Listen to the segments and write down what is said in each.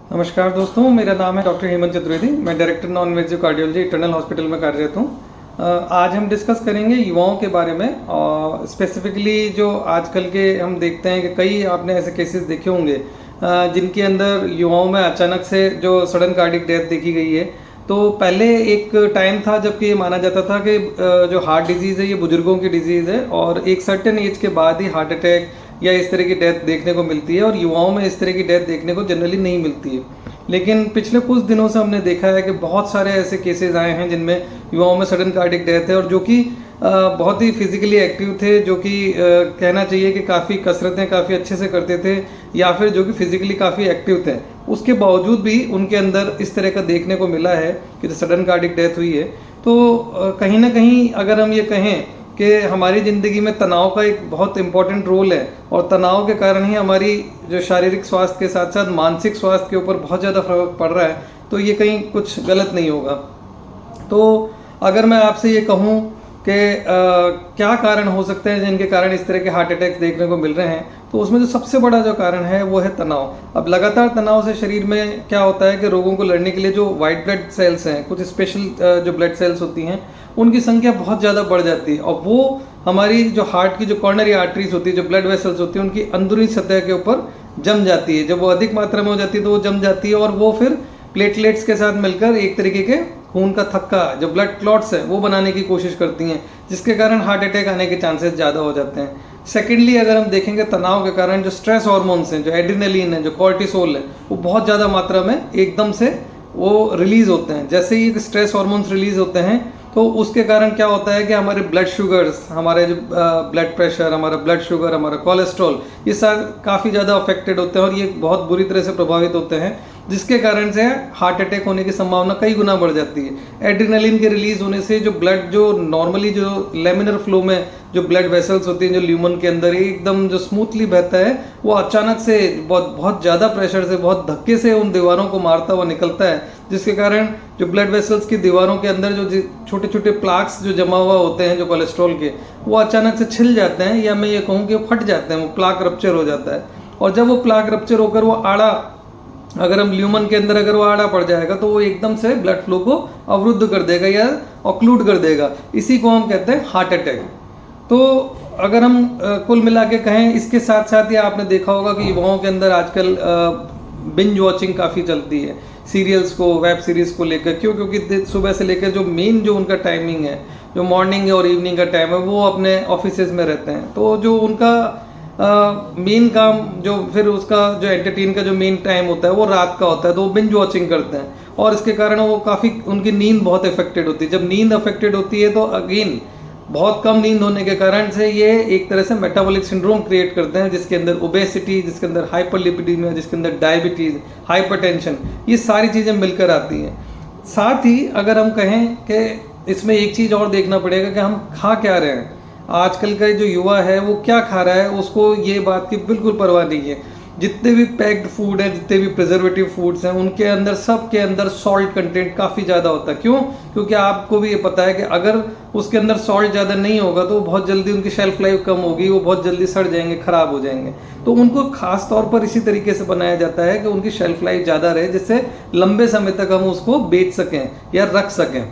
नमस्कार दोस्तों, मेरा नाम है डॉक्टर हेमंत चतुर्वेदी। मैं director non invasive cardiology eternal hospital में कार्यरत हूँ। आज हम डिस्कस करेंगे युवाओं के बारे में और स्पेसिफिकली जो आजकल के हम देखते हैं कि कई आपने ऐसे केसेस देखे होंगे जिनके अंदर युवाओं में अचानक से जो सडन कार्डियक डेथ देखी गई है। तो पहले एक टाइम था जबकि ये माना जाता था कि जो हार्ट डिजीज़ है ये बुजुर्गों की डिजीज़ है और एक सर्टेन एज के बाद ही हार्ट अटैक या इस तरह की डेथ देखने को मिलती है और युवाओं में इस तरह की डेथ देखने को जनरली नहीं मिलती है। लेकिन पिछले कुछ दिनों से हमने देखा है कि बहुत सारे ऐसे केसेस आए हैं जिनमें युवाओं में सडन कार्डियक डेथ है और जो कि बहुत ही फिजिकली एक्टिव थे, जो कि कहना चाहिए कि काफ़ी कसरतें काफ़ी अच्छे से करते थे या फिर जो कि फिजिकली काफ़ी एक्टिव थे, उसके बावजूद भी उनके अंदर इस तरह का देखने को मिला है कि सडन कार्डियक डेथ हुई है। तो कहीं ना कहीं अगर हम ये कहें कि हमारी ज़िंदगी में तनाव का एक बहुत इम्पॉर्टेंट रोल है और तनाव के कारण ही हमारी जो शारीरिक स्वास्थ्य के साथ साथ मानसिक स्वास्थ्य के ऊपर बहुत ज़्यादा फर्क पड़ रहा है, तो ये कहीं कुछ गलत नहीं होगा। तो अगर मैं आपसे ये कहूँ कि क्या कारण हो सकते हैं जिनके कारण इस तरह के हार्ट अटैक्स देखने को मिल रहे हैं, तो उसमें जो सबसे बड़ा जो कारण है वो है तनाव। अब लगातार तनाव से शरीर में क्या होता है कि रोगों को लड़ने के लिए जो वाइट ब्लड सेल्स हैं, कुछ स्पेशल जो ब्लड सेल्स होती हैं, उनकी संख्या बहुत ज़्यादा बढ़ जाती है और वो हमारी जो हार्ट की जो कॉर्नरी आर्टरीज होती है, जो ब्लड वेसल्स होती है, उनकी अंदरूनी सतह के ऊपर जम जाती है। जब वो अधिक मात्रा में हो जाती है तो वो जम जाती है और वो फिर प्लेटलेट्स के साथ मिलकर एक तरीके के खून का थक्का, जो ब्लड क्लॉट्स है, वो बनाने की कोशिश करती हैं, जिसके कारण हार्ट अटैक आने के चांसेस ज़्यादा हो जाते हैं। सेकेंडली अगर हम देखेंगे तनाव के कारण जो स्ट्रेस हार्मोन्स हैं, जो एड्रेनलिन है, जो कॉर्टिसोल है, वो बहुत ज़्यादा मात्रा में एकदम से वो रिलीज होते हैं। जैसे ही स्ट्रेस हार्मोन्स रिलीज होते हैं तो उसके कारण क्या होता है कि हमारे ब्लड शुगर्स, हमारे जो ब्लड प्रेशर, हमारा ब्लड शुगर, हमारा कोलेस्ट्रॉल, ये सारे काफ़ी ज़्यादा अफेक्टेड होते हैं और ये बहुत बुरी तरह से प्रभावित होते हैं, जिसके कारण से हार्ट अटैक होने की संभावना कई गुना बढ़ जाती है। एड्रेनलिन के रिलीज होने से जो ब्लड, जो नॉर्मली जो लेमिनर फ्लो में जो ब्लड वेसल्स होती हैं, जो ल्यूमन के अंदर एकदम जो स्मूथली बहता है, वो अचानक से बहुत ज़्यादा प्रेशर से, बहुत धक्के से उन दीवारों को मारता हुआ निकलता है, जिसके कारण जो ब्लड वेसल्स की दीवारों के अंदर जो छोटे छोटे प्लाक्स जो जमा हुआ होते हैं जो कोलेस्ट्रॉल के, वो अचानक से छिल जाते हैं, या मैं ये कहूँ कि वो फट जाते हैं, वो प्लाक रप्चर हो जाता है। और जब वो प्लाक रप्चर होकर वो आड़ा, अगर हम ल्यूमन के अंदर अगर वो आड़ा पड़ जाएगा तो वो एकदम से ब्लड फ्लो को अवरुद्ध कर देगा या ऑक्लूड कर देगा। इसी को हम कहते हैं हार्ट अटैक। तो अगर हम कुल मिला के कहें, इसके साथ साथ ही आपने देखा होगा कि युवाओं के अंदर आजकल बिंज वॉचिंग काफ़ी चलती है, सीरियल्स को, वेब सीरीज़ को लेकर। क्यों? क्योंकि सुबह से लेकर जो मेन जो उनका टाइमिंग है, जो मॉर्निंग और इवनिंग का टाइम है, वो अपने ऑफिसेज में रहते हैं। तो जो उनका मेन काम, जो फिर उसका जो एंटरटेन का जो मेन टाइम होता है वो रात का होता है, तो वो बिंज वॉचिंग करते हैं और इसके कारण वो काफ़ी, उनकी नींद बहुत अफेक्टेड होती है। जब नींद अफेक्टेड होती है तो अगेन बहुत कम नींद होने के कारण से ये एक तरह से मेटाबॉलिक सिंड्रोम क्रिएट करते हैं, जिसके अंदर ओबेसिटी, जिसके अंदर हाइपरलिपिडीमिया, जिसके अंदर डायबिटीज़, हाइपरटेंशन, ये सारी चीज़ें मिलकर आती हैं। साथ ही अगर हम कहें कि इसमें एक चीज़ और देखना पड़ेगा कि हम खा क्या रहे हैं। आजकल का जो युवा है वो क्या खा रहा है, उसको ये बात की बिल्कुल परवाह नहीं है। जितने भी पैक्ड फूड है, जितने भी प्रिजर्वेटिव फूड्स हैं, उनके अंदर, सब के अंदर सॉल्ट कंटेंट काफ़ी ज़्यादा होता है। क्यों? क्योंकि आपको भी ये पता है कि अगर उसके अंदर सॉल्ट ज़्यादा नहीं होगा तो बहुत जल्दी उनकी शेल्फ लाइफ कम होगी, वो बहुत जल्दी सड़ जाएंगे, ख़राब हो जाएंगे। तो उनको खास तौर पर इसी तरीके से बनाया जाता है कि उनकी शेल्फ लाइफ ज़्यादा रहे, जिससे लंबे समय तक हम उसको बेच सकें या रख सकें।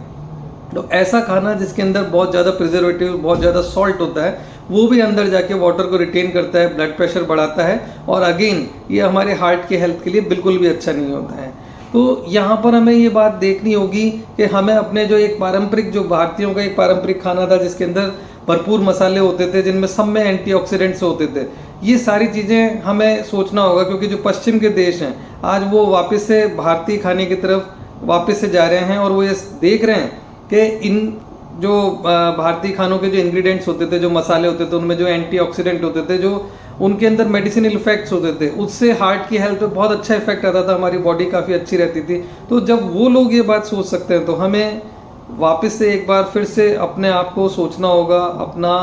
तो ऐसा खाना जिसके अंदर बहुत ज़्यादा प्रिजर्वेटिव, बहुत ज़्यादा सॉल्ट होता है, वो भी अंदर जाके वाटर को रिटेन करता है, ब्लड प्रेशर बढ़ाता है और अगेन ये हमारे हार्ट के हेल्थ के लिए बिल्कुल भी अच्छा नहीं होता है। तो यहाँ पर हमें ये बात देखनी होगी कि हमें अपने जो एक पारंपरिक, जो भारतीयों का एक पारंपरिक खाना था जिसके अंदर भरपूर मसाले होते थे, जिनमें सब में एंटीऑक्सीडेंट्स होते थे, ये सारी चीज़ें हमें सोचना होगा। क्योंकि जो पश्चिम के देश हैं आज वो वापस से भारतीय खाने की तरफ वापस से जा रहे हैं और वो ये देख रहे हैं कि इन जो भारतीय खानों के जो इंग्रेडिएंट्स होते थे, जो मसाले होते थे, उनमें जो एंटीऑक्सीडेंट होते थे, जो उनके अंदर मेडिसिनल इफेक्ट्स होते थे, उससे हार्ट की हेल्थ पे बहुत अच्छा इफेक्ट आता था, हमारी बॉडी काफ़ी अच्छी रहती थी। तो जब वो लोग ये बात सोच सकते हैं तो हमें वापस से एक बार फिर से अपने आप को सोचना होगा, अपना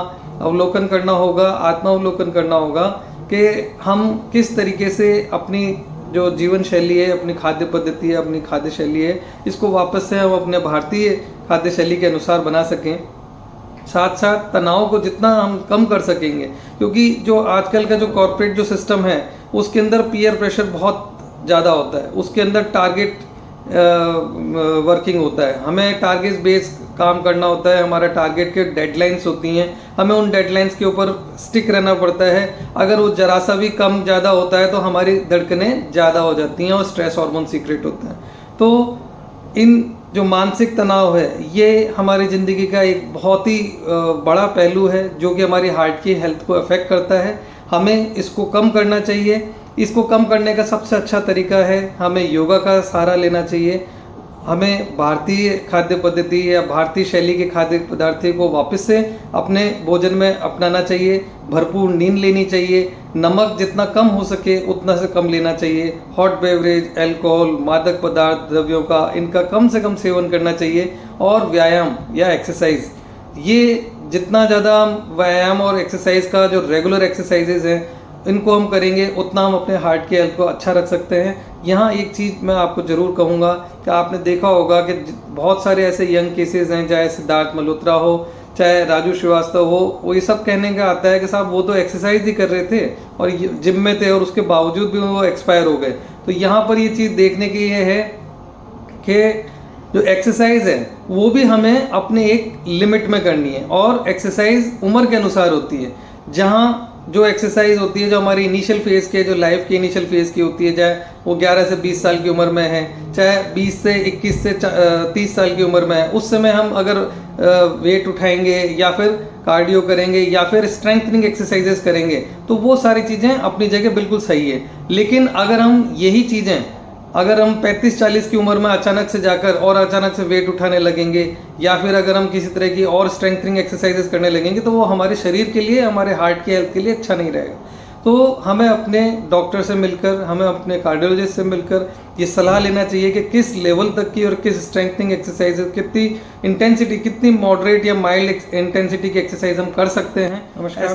अवलोकन करना होगा, आत्मावलोकन करना होगा कि हम किस तरीके से अपनी जो जीवन शैली है, अपनी खाद्य पद्धति है, अपनी खाद्य शैली है, इसको वापस से हम अपने भारतीय खाद्य शैली के अनुसार बना सकें। साथ साथ तनाव को जितना हम कम कर सकेंगे, क्योंकि जो आजकल का जो कॉर्पोरेट जो सिस्टम है उसके अंदर पीयर प्रेशर बहुत ज़्यादा होता है, उसके अंदर टारगेट वर्किंग होता है, हमें टारगेट बेस काम करना होता है, हमारा टारगेट के डेडलाइंस होती हैं, हमें उन डेडलाइंस के ऊपर स्टिक रहना पड़ता है। अगर वो जरा सा भी कम ज़्यादा होता है तो हमारी धड़कनें ज़्यादा हो जाती हैं और स्ट्रेस हार्मोन सीक्रेट होते हैं। तो इन जो मानसिक तनाव है ये हमारी ज़िंदगी का एक बहुत ही बड़ा पहलू है जो कि हमारी हार्ट की हेल्थ को अफेक्ट करता है। हमें इसको कम करना चाहिए। इसको कम करने का सबसे अच्छा तरीका है हमें योगा का सहारा लेना चाहिए। हमें भारतीय खाद्य पद्धति या भारतीय शैली के खाद्य पदार्थों को वापस से अपने भोजन में अपनाना चाहिए। भरपूर नींद लेनी चाहिए। नमक जितना कम हो सके उतना से कम लेना चाहिए। हॉट बेवरेज, अल्कोहल, मादक पदार्थ द्रव्यों का इनका कम से कम सेवन करना चाहिए। और व्यायाम या एक्सरसाइज, ये जितना ज़्यादा हम व्यायाम और एक्सरसाइज का जो रेगुलर एक्सरसाइजेज हैं इनको हम करेंगे उतना हम अपने हार्ट की हेल्थ को अच्छा रख सकते हैं। यहाँ एक चीज़ मैं आपको ज़रूर कहूँगा कि आपने देखा होगा कि बहुत सारे ऐसे यंग केसेस हैं, चाहे सिद्धार्थ मल्होत्रा हो, चाहे राजू श्रीवास्तव हो, वो ये सब कहने का आता है कि साहब वो तो एक्सरसाइज ही कर रहे थे और जिम में थे और उसके बावजूद भी वो एक्सपायर हो गए। तो यहाँ पर ये चीज़ देखने की ये है कि जो एक्सरसाइज है वो भी हमें अपने एक लिमिट में करनी है और एक्सरसाइज उम्र के अनुसार होती है। जहाँ जो एक्सरसाइज होती है जो हमारी इनिशियल फेज़ के, जो लाइफ के इनिशियल फेज़ की होती है, चाहे वो 11 से 20 साल की उम्र में है, चाहे 20 से 21 से 30 साल की उम्र में है, उस समय हम अगर वेट उठाएंगे या फिर कार्डियो करेंगे या फिर स्ट्रेंथनिंग एक्सरसाइजेस करेंगे तो वो सारी चीज़ें अपनी जगह बिल्कुल सही है। लेकिन अगर हम यही चीज़ें अगर हम 35-40 की उम्र में अचानक से जाकर और अचानक से वेट उठाने लगेंगे या फिर अगर हम किसी तरह की और स्ट्रेंथनिंग एक्सरसाइजेस करने लगेंगे तो वो हमारे शरीर के लिए, हमारे हार्ट की हेल्थ के लिए अच्छा नहीं रहेगा। तो हमें अपने डॉक्टर से मिलकर, हमें अपने कार्डियोलॉजिस्ट से मिलकर ये सलाह लेना चाहिए कि किस लेवल तक की और किस स्ट्रेंथनिंग एक्सरसाइजेस, कितनी इंटेंसिटी, कितनी मॉडरेट या माइल्ड इंटेंसिटी की एक्सरसाइज हम कर सकते हैं। नमस्कार।